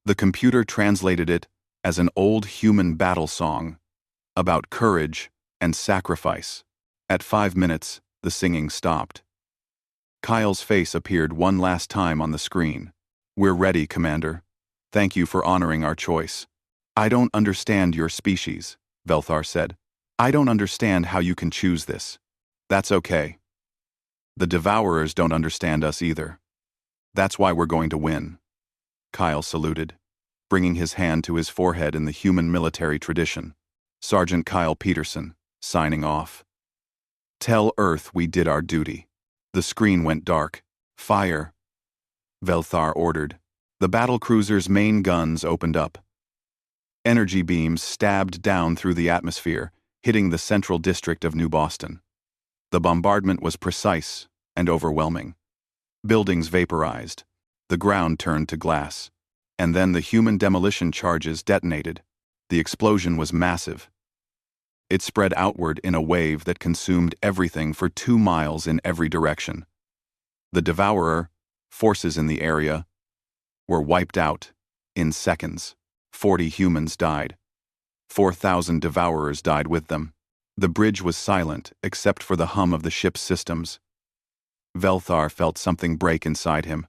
The computer translated it as an old human battle song about courage and sacrifice. At 5 minutes, the singing stopped. Kyle's face appeared one last time on the screen. We're ready, Commander. Thank you for honoring our choice. I don't understand your species, Velthar said. I don't understand how you can choose this. That's okay. The Devourers don't understand us either. That's why we're going to win. Kyle saluted, bringing his hand to his forehead in the human military tradition. Sergeant Kyle Peterson, signing off. Tell Earth we did our duty. The screen went dark. Fire, Velthar ordered. The battlecruiser's main guns opened up. Energy beams stabbed down through the atmosphere, hitting the central district of New Boston. The bombardment was precise and overwhelming. Buildings vaporized. The ground turned to glass. And then the human demolition charges detonated. The explosion was massive. It spread outward in a wave that consumed everything for 2 miles in every direction. The Devourer forces in the area were wiped out in seconds. 40 humans died. 4,000 Devourers died with them. The bridge was silent except for the hum of the ship's systems. Velthar felt something break inside him.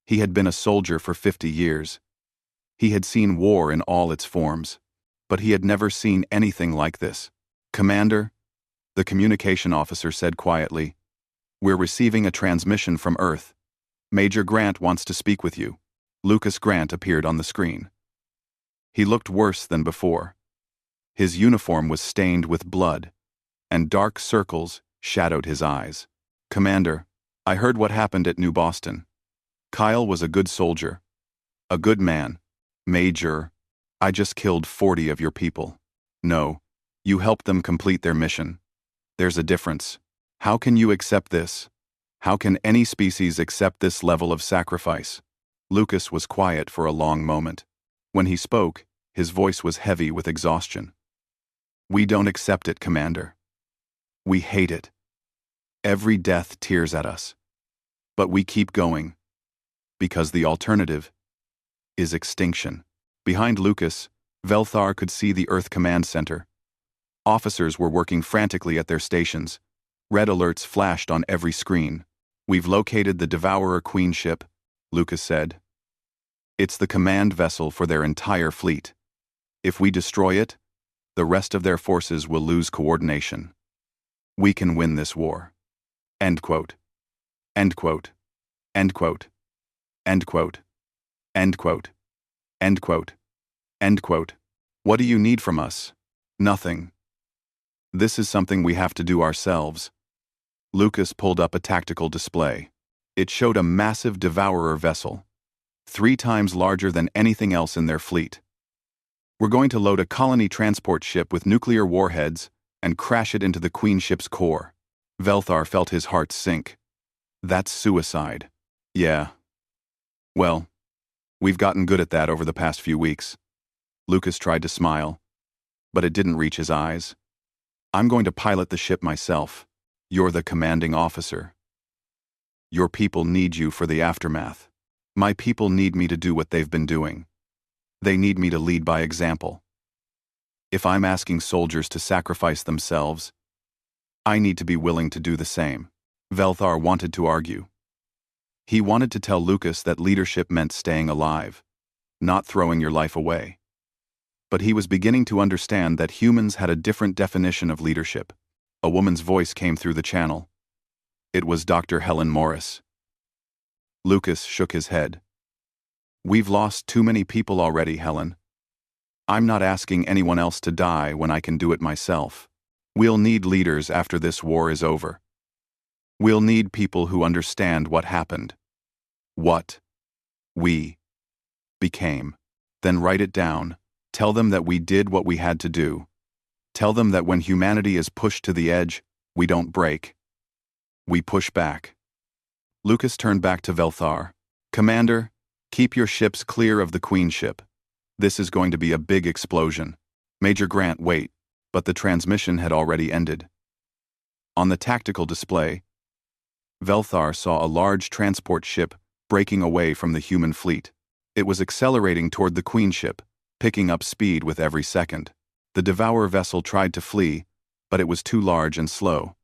He had been a soldier for 50 years. He had seen war in all its forms, but he had never seen anything like this. Commander, the communication officer said quietly, we're receiving a transmission from Earth. Major Grant wants to speak with you. Lucas Grant appeared on the screen. He looked worse than before. His uniform was stained with blood, and dark circles shadowed his eyes. Commander, I heard what happened at New Boston. Kyle was a good soldier. A good man. Major, I just killed 40 of your people. No, you helped them complete their mission. There's a difference. How can you accept this? How can any species accept this level of sacrifice? Lucas was quiet for a long moment. When he spoke, his voice was heavy with exhaustion. We don't accept it, Commander. We hate it. Every death tears at us. But we keep going. Because the alternative is extinction. Behind Lucas, Velthar could see the Earth Command Center. Officers were working frantically at their stations. Red alerts flashed on every screen. "We've located the Devourer Queen ship," Lucas said. "It's the command vessel for their entire fleet. If we destroy it, the rest of their forces will lose coordination. We can win this war." End quote. End quote. End quote. End quote. End quote. End quote. End quote. "What do you need from us?" "Nothing. This is something we have to do ourselves." Lucas pulled up a tactical display. It showed a massive Devourer vessel, 3 times larger than anything else in their fleet. "We're going to load a colony transport ship with nuclear warheads and crash it into the Queen ship's core." Velthar felt his heart sink. "That's suicide." "Yeah. Well, we've gotten good at that over the past few weeks." Lucas tried to smile, but it didn't reach his eyes. "I'm going to pilot the ship myself. You're the commanding officer. Your people need you for the aftermath. My people need me to do what they've been doing. They need me to lead by example. If I'm asking soldiers to sacrifice themselves, I need to be willing to do the same." Velthar wanted to argue. He wanted to tell Lucas that leadership meant staying alive, not throwing your life away. But he was beginning to understand that humans had a different definition of leadership. A woman's voice came through the channel. It was Dr. Helen Morris. Lucas shook his head. "We've lost too many people already, Helen. I'm not asking anyone else to die when I can do it myself. We'll need leaders after this war is over. We'll need people who understand what happened. What we became. Then write it down. Tell them that we did what we had to do. Tell them that when humanity is pushed to the edge, we don't break. We push back." Lucas turned back to Velthar. "Commander, keep your ships clear of the Queen ship. This is going to be a big explosion." Major Grant, wait, but the transmission had already ended. On the tactical display, Velthar saw a large transport ship breaking away from the human fleet. It was accelerating toward the Queen ship, picking up speed with every second. The Devourer vessel tried to flee, but it was too large and slow.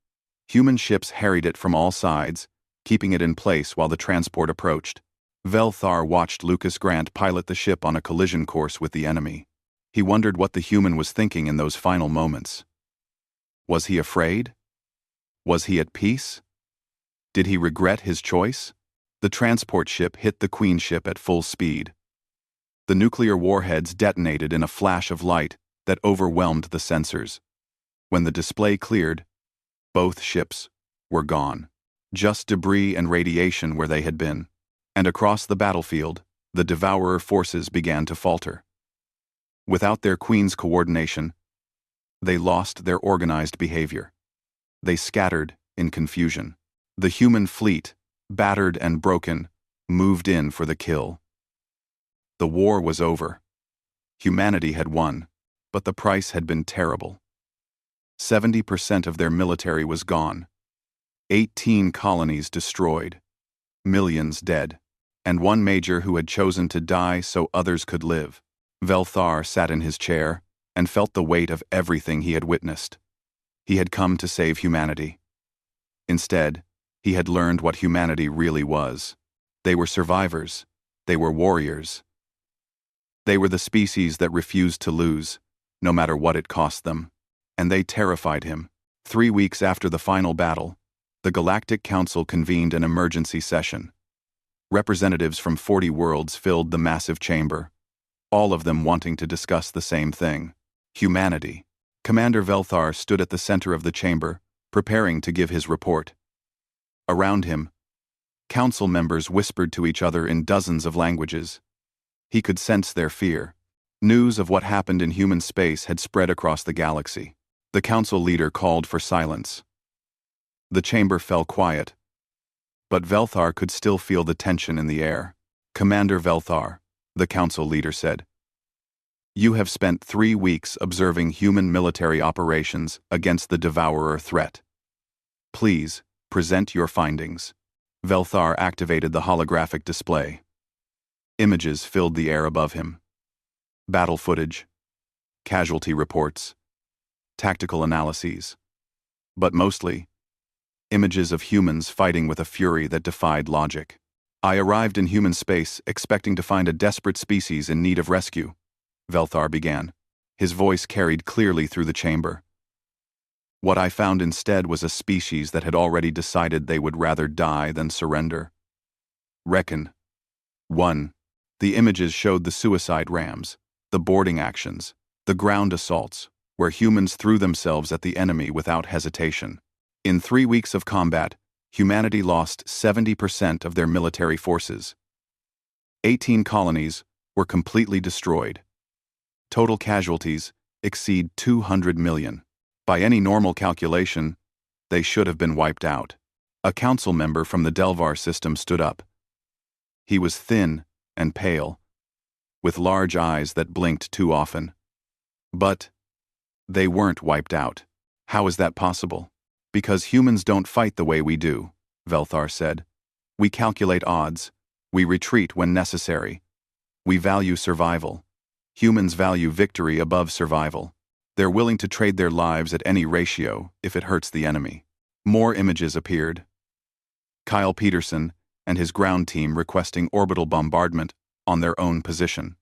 Human ships harried it from all sides, keeping it in place while the transport approached. Velthar watched Lucas Grant pilot the ship on a collision course with the enemy. He wondered what the human was thinking in those final moments. Was he afraid? Was he at peace? Did he regret his choice? The transport ship hit the Queen ship at full speed. The nuclear warheads detonated in a flash of light that overwhelmed the sensors. When the display cleared, both ships were gone. Just debris and radiation where they had been. And across the battlefield, the Devourer forces began to falter. Without their Queen's coordination, they lost their organized behavior. They scattered in confusion. The human fleet, battered and broken, moved in for the kill. The war was over. Humanity had won, but the price had been terrible. 70% of their military was gone. 18 colonies destroyed. Millions dead. And one major who had chosen to die so others could live. Velthar sat in his chair and felt the weight of everything he had witnessed. He had come to save humanity. Instead, he had learned what humanity really was. They were survivors. They were warriors. They were the species that refused to lose, no matter what it cost them. And they terrified him. 3 weeks after the final battle, the Galactic Council convened an emergency session. Representatives from 40 worlds filled the massive chamber, all of them wanting to discuss the same thing: humanity. Commander Velthar stood at the center of the chamber, preparing to give his report. Around him, council members whispered to each other in dozens of languages. He could sense their fear. News of what happened in human space had spread across the galaxy. The council leader called for silence. The chamber fell quiet, but Velthar could still feel the tension in the air. "Commander Velthar," the council leader said, "you have spent 3 weeks observing human military operations against the Devourer threat. Please, present your findings." Velthar activated the holographic display. Images filled the air above him. Battle footage, casualty reports, tactical analyses. But mostly, images of humans fighting with a fury that defied logic. I arrived in human space expecting to find a desperate species in need of rescue, Velthar began. His voice carried clearly through the chamber. What I found instead was a species that had already decided they would rather die than surrender. Reckon. 1. The images showed the suicide rams, the boarding actions, the ground assaults, where humans threw themselves at the enemy without hesitation. In 3 weeks of combat, humanity lost 70% of their military forces. 18 colonies were completely destroyed. Total casualties exceed 200 million. By any normal calculation, they should have been wiped out. A council member from the Delvar system stood up. He was thin and pale, with large eyes that blinked too often. But they weren't wiped out. How is that possible? Because humans don't fight the way we do, Velthar said. We calculate odds. We retreat when necessary. We value survival. Humans value victory above survival. They're willing to trade their lives at any ratio if it hurts the enemy. More images appeared. Kyle Peterson and his ground team requesting orbital bombardment on their own position.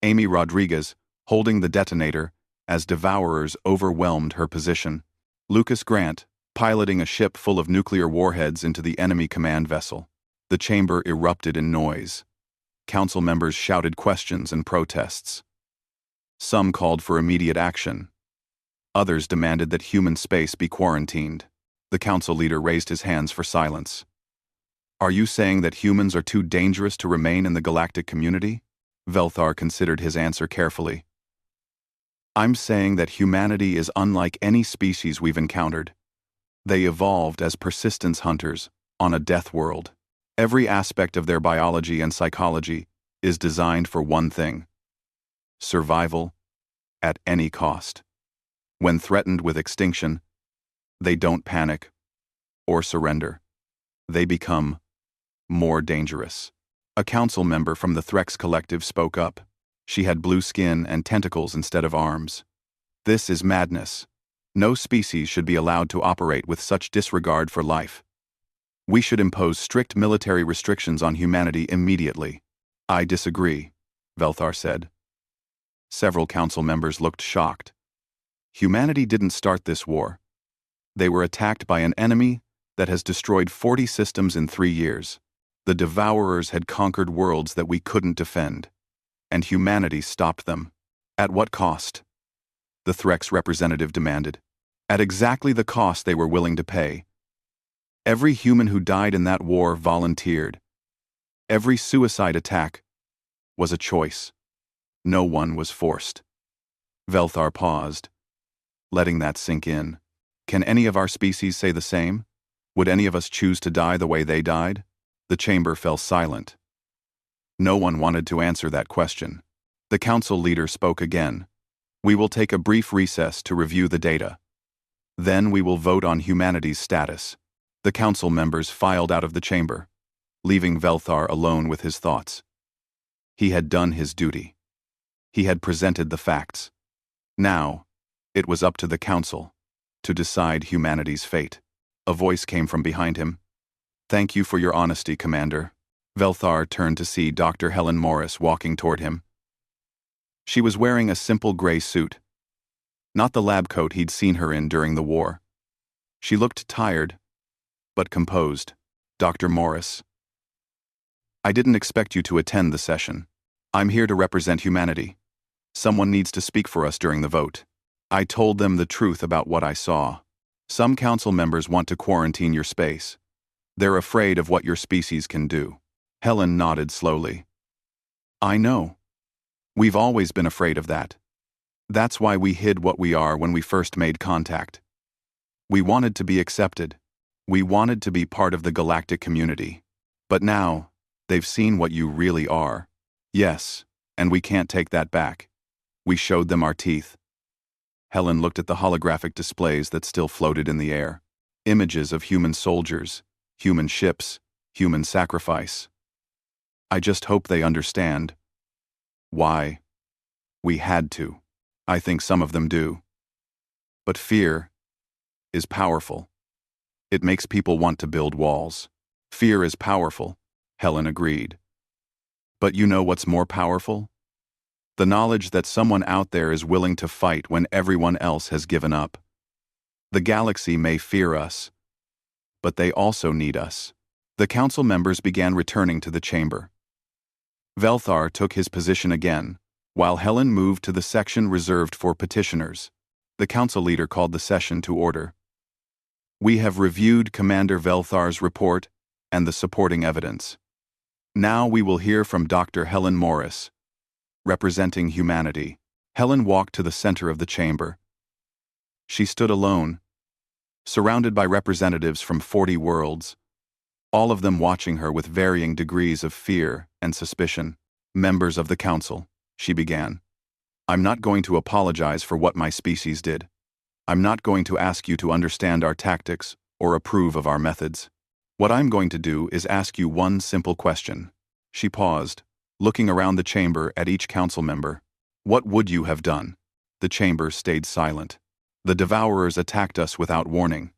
Amy Rodriguez holding the detonator as devourers overwhelmed her position. Lucas Grant piloting a ship full of nuclear warheads into the enemy command vessel. The chamber erupted in noise. Council members shouted questions and protests. Some called for immediate action. Others demanded that human space be quarantined. The council leader raised his hands for silence. Are you saying that humans are too dangerous to remain in the galactic community? Velthar considered his answer carefully. I'm saying that humanity is unlike any species we've encountered. They evolved as persistence hunters on a death world. Every aspect of their biology and psychology is designed for one thing: survival at any cost. When threatened with extinction, they don't panic or surrender. They become more dangerous. A council member from the Threx Collective spoke up. She had blue skin and tentacles instead of arms. This is madness. No species should be allowed to operate with such disregard for life. We should impose strict military restrictions on humanity immediately. I disagree, Velthar said. Several council members looked shocked. Humanity didn't start this war. They were attacked by an enemy that has destroyed 40 systems in 3 years. The Devourers had conquered worlds that we couldn't defend, and humanity stopped them. At what cost? The Threx representative demanded. At exactly the cost they were willing to pay. Every human who died in that war volunteered. Every suicide attack was a choice. No one was forced. Velthar paused, letting that sink in. Can any of our species say the same? Would any of us choose to die the way they died? The chamber fell silent. No one wanted to answer that question. The council leader spoke again. We will take a brief recess to review the data. Then we will vote on humanity's status. The council members filed out of the chamber, leaving Velthar alone with his thoughts. He had done his duty. He had presented the facts. Now, it was up to the council to decide humanity's fate. A voice came from behind him. Thank you for your honesty, Commander. Velthar turned to see Dr. Helen Morris walking toward him. She was wearing a simple gray suit, not the lab coat he'd seen her in during the war. She looked tired, but composed. Dr. Morris. I didn't expect you to attend the session. I'm here to represent humanity. Someone needs to speak for us during the vote. I told them the truth about what I saw. Some council members want to quarantine your space. They're afraid of what your species can do. Helen nodded slowly. I know. We've always been afraid of that. That's why we hid what we are when we first made contact. We wanted to be accepted. We wanted to be part of the galactic community. But now, they've seen what you really are. Yes, and we can't take that back. We showed them our teeth. Helen looked at the holographic displays that still floated in the air. Images of human soldiers, human ships, human sacrifice. I just hope they understand why we had to. I think some of them do. But fear is powerful. It makes people want to build walls. Fear is powerful, Helen agreed. But you know what's more powerful? The knowledge that someone out there is willing to fight when everyone else has given up. The galaxy may fear us, but they also need us. The council members began returning to the chamber. Velthar took his position again, while Helen moved to the section reserved for petitioners. The council leader called the session to order. We have reviewed Commander Velthar's report and the supporting evidence. Now we will hear from Dr. Helen Morris, representing humanity. Helen walked to the center of the chamber. She stood alone, surrounded by representatives from 40 worlds, all of them watching her with varying degrees of fear and suspicion. Members of the council, she began. I'm not going to apologize for what my species did. I'm not going to ask you to understand our tactics or approve of our methods. What I'm going to do is ask you one simple question. She paused, looking around the chamber at each council member. What would you have done? The chamber stayed silent. The Devourers attacked us without warning.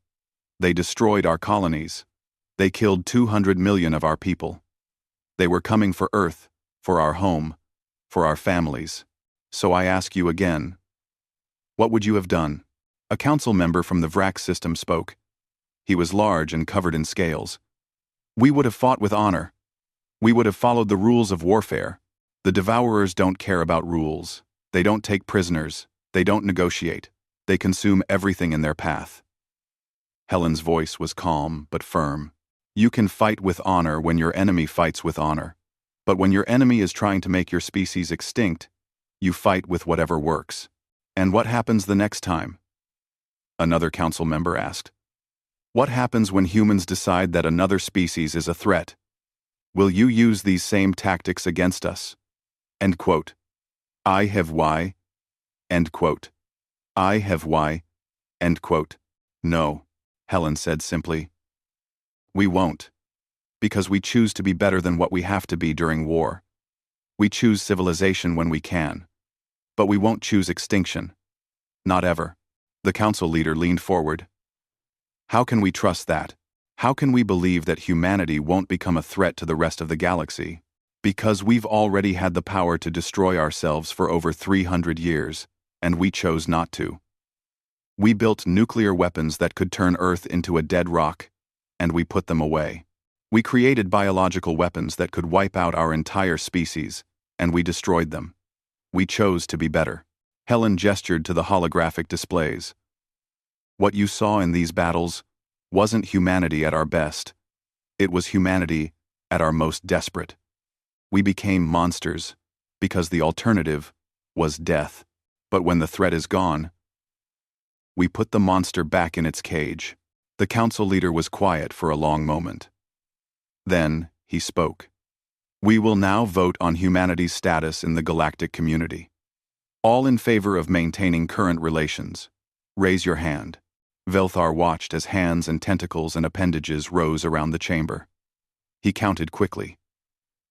They destroyed our colonies. They killed 200 million of our people. They were coming for Earth, for our home, for our families. So I ask you again, what would you have done? A council member from the Vrak system spoke. He was large and covered in scales. We would have fought with honor. We would have followed the rules of warfare. The Devourers don't care about rules. They don't take prisoners. They don't negotiate. They consume everything in their path. Helen's voice was calm but firm. You can fight with honor when your enemy fights with honor. But when your enemy is trying to make your species extinct, you fight with whatever works. And what happens the next time? Another council member asked. What happens when humans decide that another species is a threat? Will you use these same tactics against us? End quote. HFY. End quote. HFY. End quote. No, Helen said simply. We won't. Because we choose to be better than what we have to be during war. We choose civilization when we can. But we won't choose extinction. Not ever. The council leader leaned forward. How can we trust that? How can we believe that humanity won't become a threat to the rest of the galaxy? Because we've already had the power to destroy ourselves for over 300 years, and we chose not to. We built nuclear weapons that could turn Earth into a dead rock, and we put them away. We created biological weapons that could wipe out our entire species, and we destroyed them. We chose to be better. Helen gestured to the holographic displays. What you saw in these battles wasn't humanity at our best. It was humanity at our most desperate. We became monsters because the alternative was death. But when the threat is gone, we put the monster back in its cage. The council leader was quiet for a long moment. Then he spoke. We will now vote on humanity's status in the galactic community. All in favor of maintaining current relations, raise your hand. Velthar watched as hands and tentacles and appendages rose around the chamber. He counted quickly.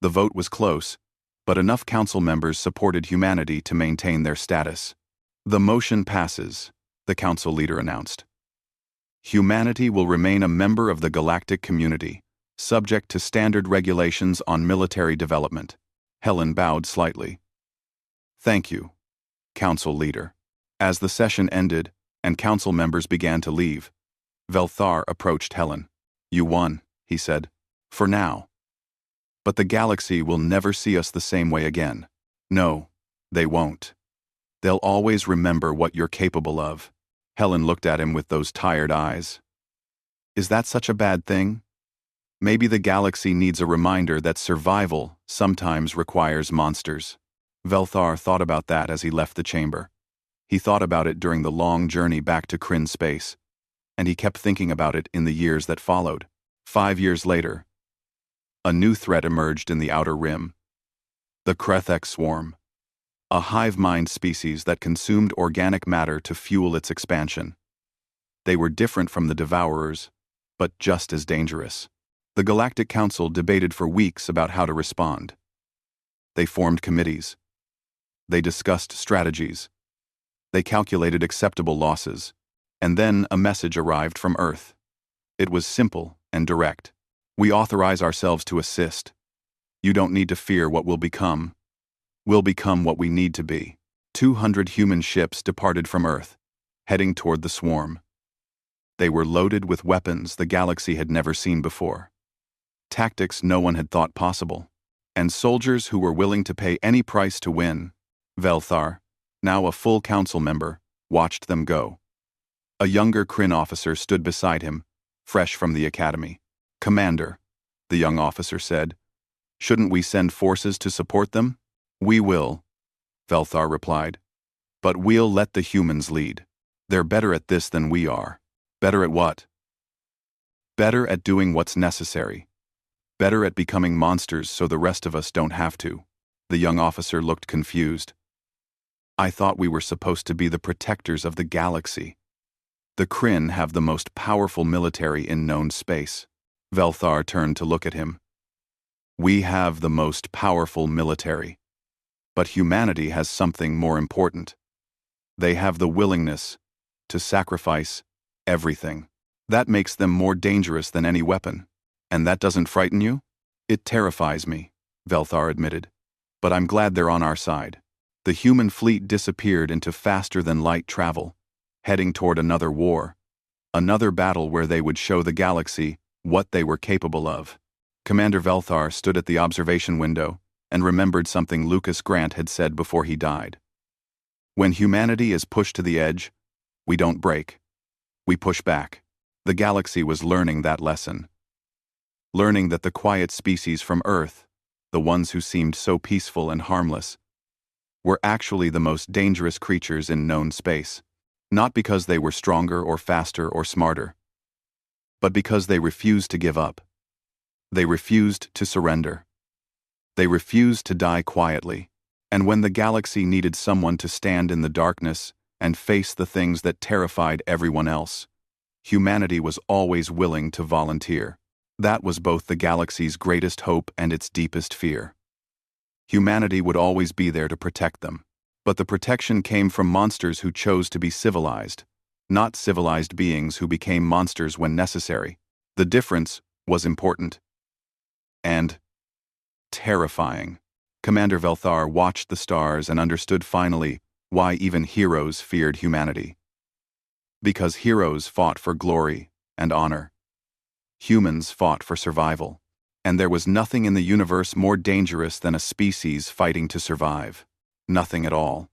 The vote was close, but enough council members supported humanity to maintain their status. The motion passes, the council leader announced. Humanity will remain a member of the galactic community, subject to standard regulations on military development. Helen bowed slightly. Thank you, council leader. As the session ended and council members began to leave, Velthar approached Helen. You won, he said. For now. But the galaxy will never see us the same way again. No, they won't. They'll always remember what you're capable of. Helen looked at him with those tired eyes. Is that such a bad thing? Maybe the galaxy needs a reminder that survival sometimes requires monsters. Velthar thought about that as he left the chamber. He thought about it during the long journey back to Kryn space, and he kept thinking about it in the years that followed. 5 years later, a new threat emerged in the Outer Rim. The Krethek swarm. A hive mind species that consumed organic matter to fuel its expansion. They were different from the Devourers, but just as dangerous. The Galactic Council debated for weeks about how to respond. They formed committees. They discussed strategies. They calculated acceptable losses. And then a message arrived from Earth. It was simple and direct. We authorize ourselves to assist. You don't need to fear what we'll become. We'll become what we need to be. 200 human ships departed from Earth, heading toward the swarm. They were loaded with weapons the galaxy had never seen before. Tactics no one had thought possible. And soldiers who were willing to pay any price to win. Velthar, now a full council member, watched them go. A younger Kryn officer stood beside him, fresh from the academy. "Commander," the young officer said, "shouldn't we send forces to support them?" "We will," Velthar replied. "But we'll let the humans lead. They're better at this than we are." "Better at what?" "Better at doing what's necessary. Better at becoming monsters so the rest of us don't have to." The young officer looked confused. "I thought we were supposed to be the protectors of the galaxy. The Kryn have the most powerful military in known space." Velthar turned to look at him. "We have the most powerful military. But humanity has something more important. They have the willingness to sacrifice everything. That makes them more dangerous than any weapon. And that doesn't frighten you?" "It terrifies me," Velthar admitted. "But I'm glad they're on our side." The human fleet disappeared into faster-than-light travel, heading toward another war, another battle where they would show the galaxy what they were capable of. Commander Velthar stood at the observation window and remembered something Lucas Grant had said before he died. "When humanity is pushed to the edge, we don't break. We push back." The galaxy was learning that lesson. Learning that the quiet species from Earth, the ones who seemed so peaceful and harmless, were actually the most dangerous creatures in known space. Not because they were stronger or faster or smarter, but because they refused to give up. They refused to surrender. They refused to die quietly. And when the galaxy needed someone to stand in the darkness and face the things that terrified everyone else, humanity was always willing to volunteer. That was both the galaxy's greatest hope and its deepest fear. Humanity would always be there to protect them. But the protection came from monsters who chose to be civilized, not civilized beings who became monsters when necessary. The difference was important. And terrifying. Commander Velthar watched the stars and understood finally why even heroes feared humanity. Because heroes fought for glory and honor. Humans fought for survival. And there was nothing in the universe more dangerous than a species fighting to survive. Nothing at all.